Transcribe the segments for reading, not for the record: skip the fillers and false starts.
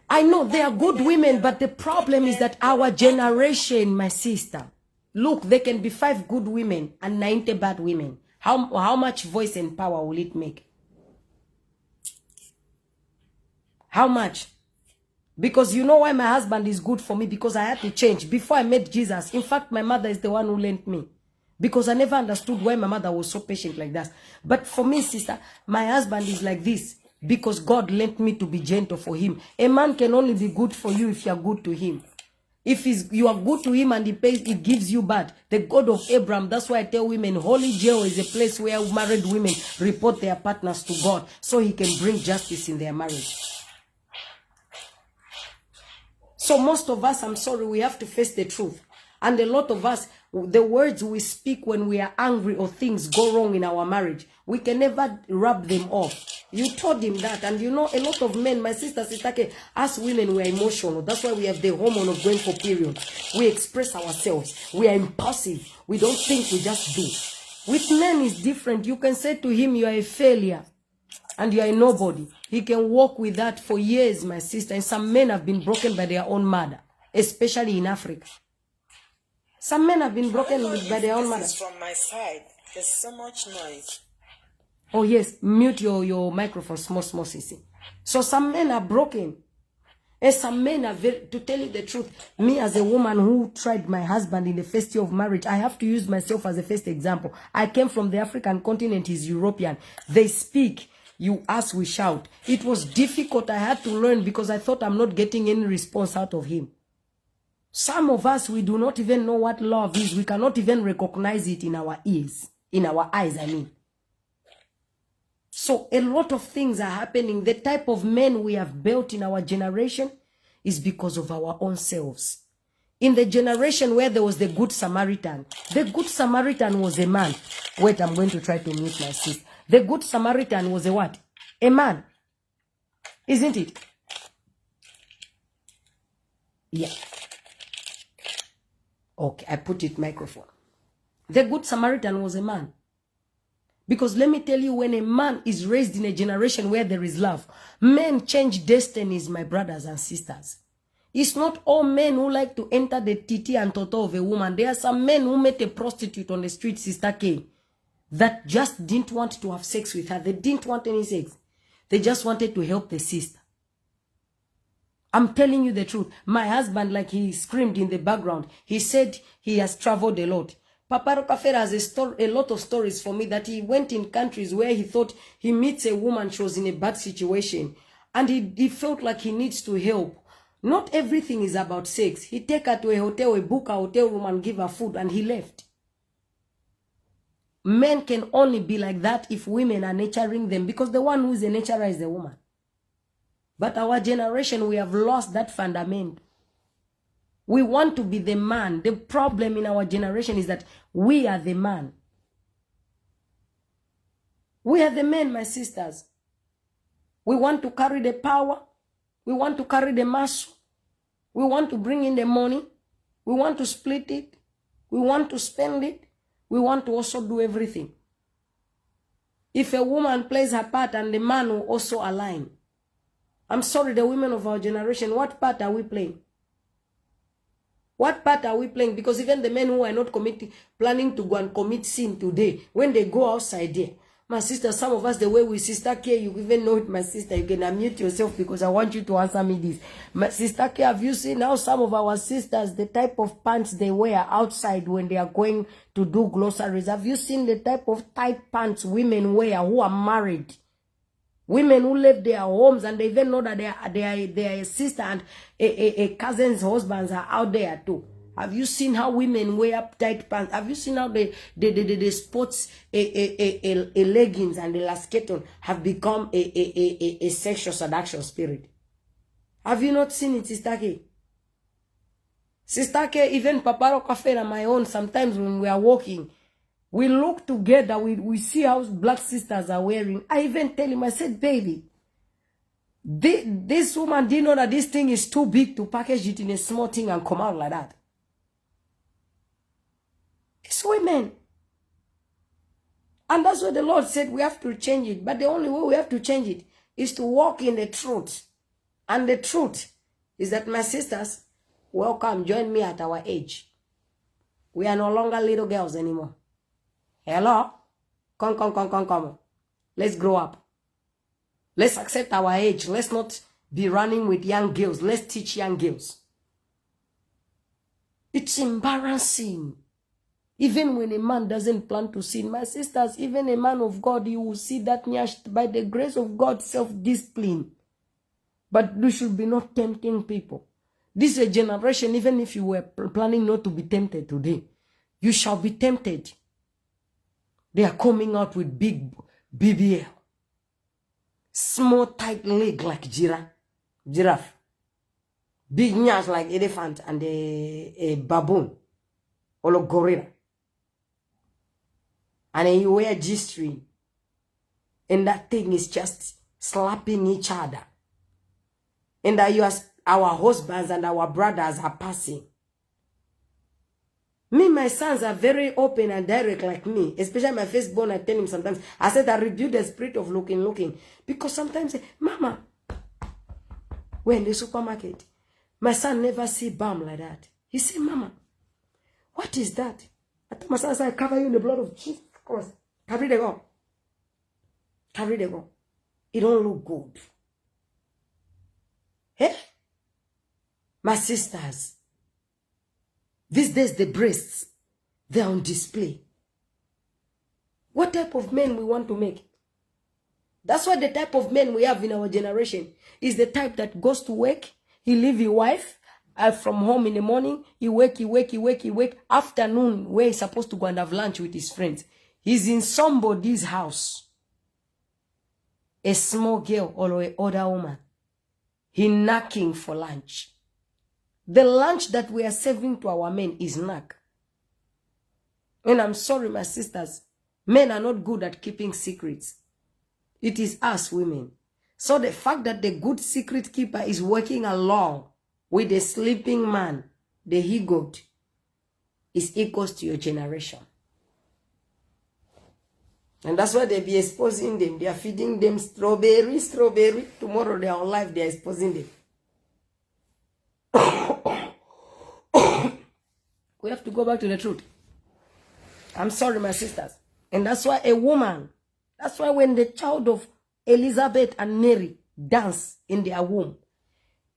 I know they are good women, but the problem is that our generation, my sister, look, there can be 5 good women and 90 bad women. How much voice and power will it make? How much? Because you know why my husband is good for me? Because I had to change. Before I met Jesus, in fact, my mother is the one who lent me. Because I never understood why my mother was so patient like that. But for me, sister, my husband is like this because God lent me to be gentle for him. A man can only be good for you if you are good to him. If you are good to him and he gives you bad. The God of Abraham, that's why I tell women, holy jail is a place where married women report their partners to God so he can bring justice in their marriage. So most of us, I'm sorry, we have to face the truth. And a lot of us, the words we speak when we are angry or things go wrong in our marriage, we can never rub them off. You told him that. And you know, a lot of men, my sister, us women, we are emotional. That's why we have the hormone of going for period. We express ourselves. We are impulsive. We don't think, we just do. With men, it's different. You can say to him, you are a failure. And you are a nobody. He can walk with that for years, my sister. And some men have been broken by their own mother, especially in Africa. Some men have been broken by their own mother. From my side, there's so much noise. Oh yes, mute your microphone, small, sissy. So some men are broken. And some men are to tell you the truth, me as a woman who tried my husband in the first year of marriage, I have to use myself as a first example. I came from the African continent, he's European. They speak. You ask, we shout. It was difficult. I had to learn because I thought I'm not getting any response out of him. Some of us, we do not even know what love is. We cannot even recognize it in our ears, in our eyes, I mean. So a lot of things are happening. The type of men we have built in our generation is because of our own selves. In the generation where there was the Good Samaritan was a man. Wait, I'm going to try to mute my sister. The Good Samaritan was a what? A man. Isn't it? Yeah. Okay, I put it microphone. The Good Samaritan was a man. Because let me tell you, when a man is raised in a generation where there is love, men change destinies, my brothers and sisters. It's not all men who like to enter the titi and toto of a woman. There are some men who met a prostitute on the street, Sister K, that just didn't want to have sex with her. They didn't want any sex. They just wanted to help the sister. I'm telling you the truth. My husband, like he screamed in the background, he said he has traveled a lot. Papa Rockefeller has a lot of stories for me that he went in countries where he thought he meets a woman, she was in a bad situation. And he felt like he needs to help. Not everything is about sex. He take her to a hotel, he book a hotel room and give her food and he left. Men can only be like that if women are nurturing them, because the one who is a nurturer is the woman. But our generation, we have lost that fundament. We want to be the man. The problem in our generation is that we are the man. We are the men, my sisters. We want to carry the power. We want to carry the muscle. We want to bring in the money. We want to split it. We want to spend it. We want to also do everything. If a woman plays her part and the man will also align. I'm sorry, the women of our generation, what part are we playing? What part are we playing? Because even the men who are not planning to go and commit sin today, when they go outside there, my sister, some of us, the way we Sister K, you even know it, my sister, you can unmute yourself because I want you to answer me this. My Sister K, have you seen how some of our sisters, the type of pants they wear outside when they are going to do groceries? Have you seen the type of tight pants women wear who are married? Women who left their homes and they even know that their sister and a cousin's husbands are out there too. Have you seen how women wear tight pants? Have you seen how the sports leggings and the lasketon have become a sexual seduction spirit? Have you not seen it, Sister K? Sister K, even Papa Rockefeller and my own, sometimes when we are walking, we look together, we see how black sisters are wearing. I even tell him, I said, baby, this woman didn't know that this thing is too big to package it in a small thing and come out like that. It's women. And that's what the Lord said, we have to change it. But the only way we have to change it is to walk in the truth. And the truth is that, my sisters, welcome, join me at our age. We are no longer little girls anymore. Hello? Come. Let's grow up. Let's accept our age. Let's not be running with young girls. Let's teach young girls. It's embarrassing. Even when a man doesn't plan to sin, my sisters, even a man of God, you will see that by the grace of God, self-discipline. But you should be not tempting people. This is a generation, even if you were planning not to be tempted today, you shall be tempted. They are coming out with big BBL. Small, tight leg like giraffe. Big nyash like elephant and a baboon. Or a gorilla. And then you wear G-string. And that thing is just slapping each other. And that our husbands and our brothers are passing. Me, my sons are very open and direct like me. Especially my firstborn, I tell him sometimes. I said I rebuke the spirit of looking. Because sometimes, Mama, we're in the supermarket. My son never see balm like that. He say, Mama, what is that? I told my son, I said, I cover you in the blood of Jesus Christ. Carry the gun. Carry the gun. It don't look good. Hey? My sisters, these days the breasts, they're on display. What type of men we want to make? That's why the type of men we have in our generation is the type that goes to work, he leave his wife from home in the morning, he wake. Afternoon, where he's supposed to go and have lunch with his friends, he's in somebody's house. A small girl or an older woman. He knocking for lunch. The lunch that we are serving to our men is knack. And I'm sorry, my sisters, men are not good at keeping secrets. It is us women. So the fact that the good secret keeper is working along with the sleeping man, the he-goat, is equals to your generation. And that's why they be exposing them. They are feeding them strawberry. Tomorrow they are alive, they are exposing them. We have to go back to the truth. I'm sorry, my sisters. And that's why a woman, that's why when the child of Elizabeth and Mary dance in their womb,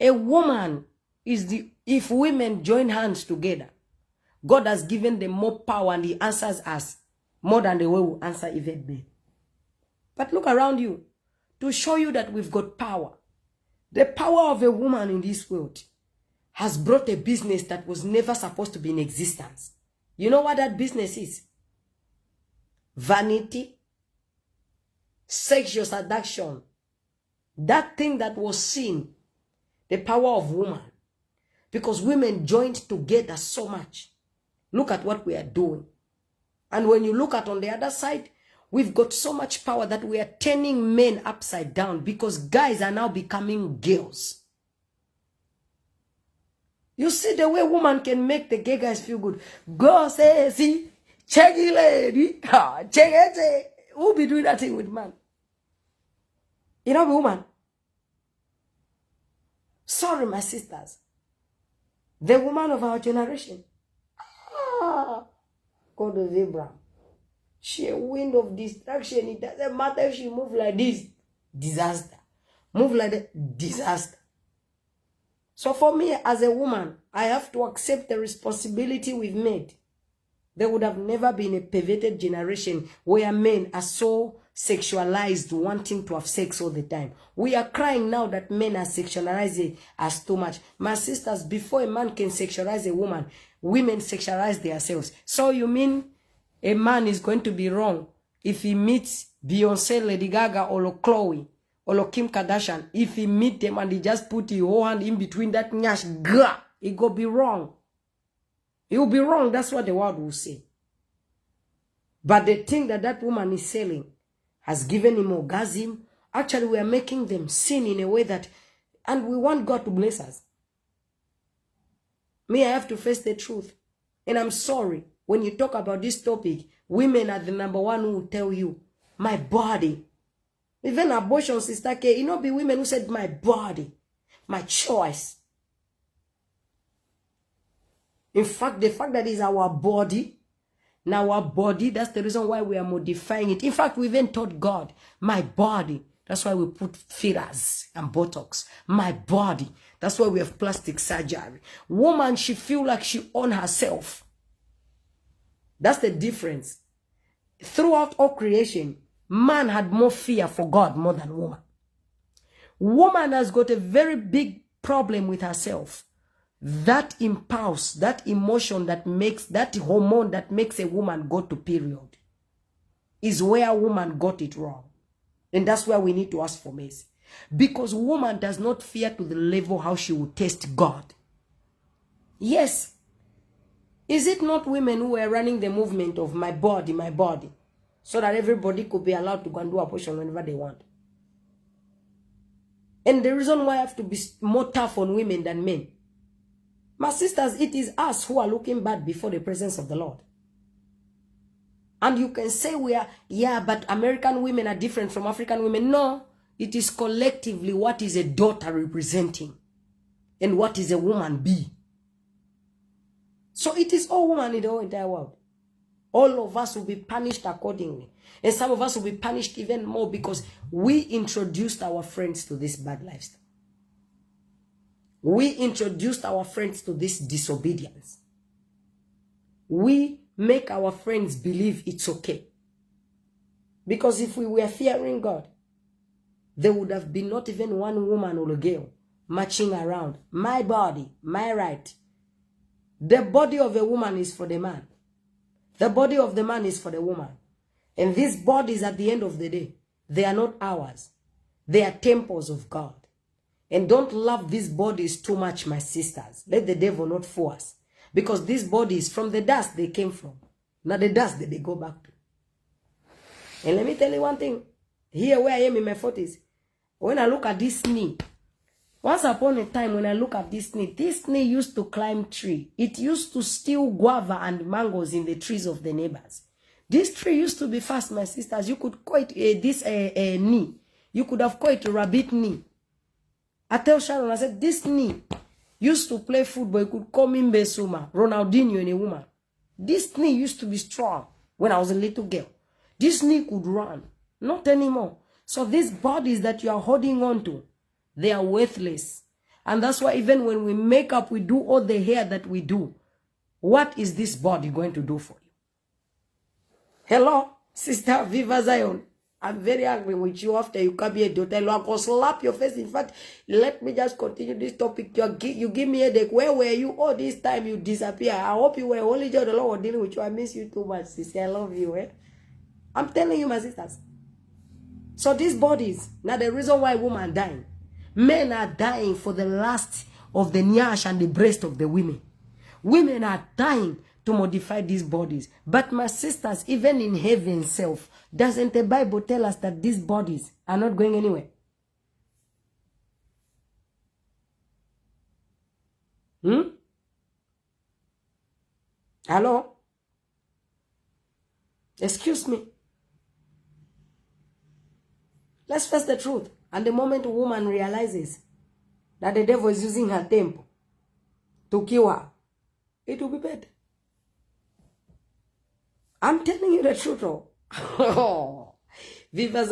a woman is if women join hands together, God has given them more power and he answers us more than the way we answer even men. But look around you to show you that we've got power. The power of a woman in this world has brought a business that was never supposed to be in existence. You know what that business is? Vanity, sexual seduction, that thing that was seen, the power of woman. Because women joined together so much. Look at what we are doing. And when you look at on the other side, we've got so much power that we are turning men upside down because guys are now becoming girls. You see the way woman can make the gay guys feel good. Go say, see, check it, lady. Check it. Who be doing that thing with man? You know, woman. Sorry, my sisters. The woman of our generation. Called the zebra. She a wind of destruction. It doesn't matter if she move like this. Disaster. Move like that. Disaster. So for me, as a woman, I have to accept the responsibility we've made. There would have never been a perverted generation where men are so sexualized, wanting to have sex all the time. We are crying now that men are sexualizing us too much. My sisters, before a man can sexualize a woman, women sexualize themselves. So you mean a man is going to be wrong if he meets Beyonce, Lady Gaga, or Chloe, or Kim Kardashian? If he meet them and he just put his whole hand in between that nyash, he go be wrong. He will be wrong. That's what the world will say. But the thing that that woman is selling has given him orgasm. Actually, we are making them sin in a way that, and we want God to bless us. Me, I have to face the truth. And I'm sorry, when you talk about this topic, women are the number one who will tell you, my body. Even abortion, Sister K, you know, be women who said, my body, my choice. In fact, the fact that it's our body, now our body, that's the reason why we are modifying it. In fact, we even taught God, my body. That's why we put fillers and Botox. My body. That's why we have plastic surgery. Woman, she feel like she own herself. That's the difference. Throughout all creation, man had more fear for God more than woman. Woman has got a very big problem with herself. That impulse, that emotion that makes, that hormone that makes a woman go to period is where a woman got it wrong. And that's why we need to ask for mercy. Because woman does not fear to the level how she will test God. Yes. Is it not women who were running the movement of my body, so that everybody could be allowed to go and do abortion whenever they want? And the reason why I have to be more tough on women than men, my sisters, it is us who are looking bad before the presence of the Lord. And you can say we are, yeah, but American women are different from African women. No, it is collectively what is a daughter representing and what is a woman be. So it is all women in the whole entire world. All of us will be punished accordingly. And some of us will be punished even more because we introduced our friends to this bad lifestyle. We introduced our friends to this disobedience. We make our friends believe it's okay. Because if we were fearing God, there would have been not even one woman or a girl marching around. My body, my right. The body of a woman is for the man. The body of the man is for the woman. And these bodies at the end of the day, they are not ours. They are temples of God. And don't love these bodies too much, my sisters. Let the devil not fool us. Because these bodies, from the dust they came from, not the dust that they go back to. And let me tell you one thing. Here where I am in my 40s, when I look at this knee, once upon a time when I look at this knee used to climb tree. It used to steal guava and mangoes in the trees of the neighbors. This tree used to be fast, my sisters. You could call it this knee. You could have called it a rabbit knee. I tell Sharon, I said, this knee used to play football. You could call me Mbesuma, Ronaldinho and a woman. This knee used to be strong when I was a little girl. This knee could run. Not anymore. So these bodies that you are holding on to, they are worthless. And that's why even when we make up, we do all the hair that we do. What is this body going to do for you? Hello, Sister Viva Zion. I'm very angry with you after you come here to tell you. I can slap your face. In fact, let me just continue this topic. You give me a headache. Where were you all this time you disappear? I hope you were only just the Lord dealing with you. I miss you too much, sister. I love you. Eh? I'm telling you, my sisters. So these bodies, now the reason why women are dying. Men are dying for the lust of the nyash and the breast of the women. Women are dying to modify these bodies. But my sisters, even in heaven itself, doesn't the Bible tell us that these bodies are not going anywhere? Hello? Excuse me. Let's face the truth. And the moment a woman realizes that the devil is using her temple to kill her, it will be better. I'm telling you the truth. Oh. Viva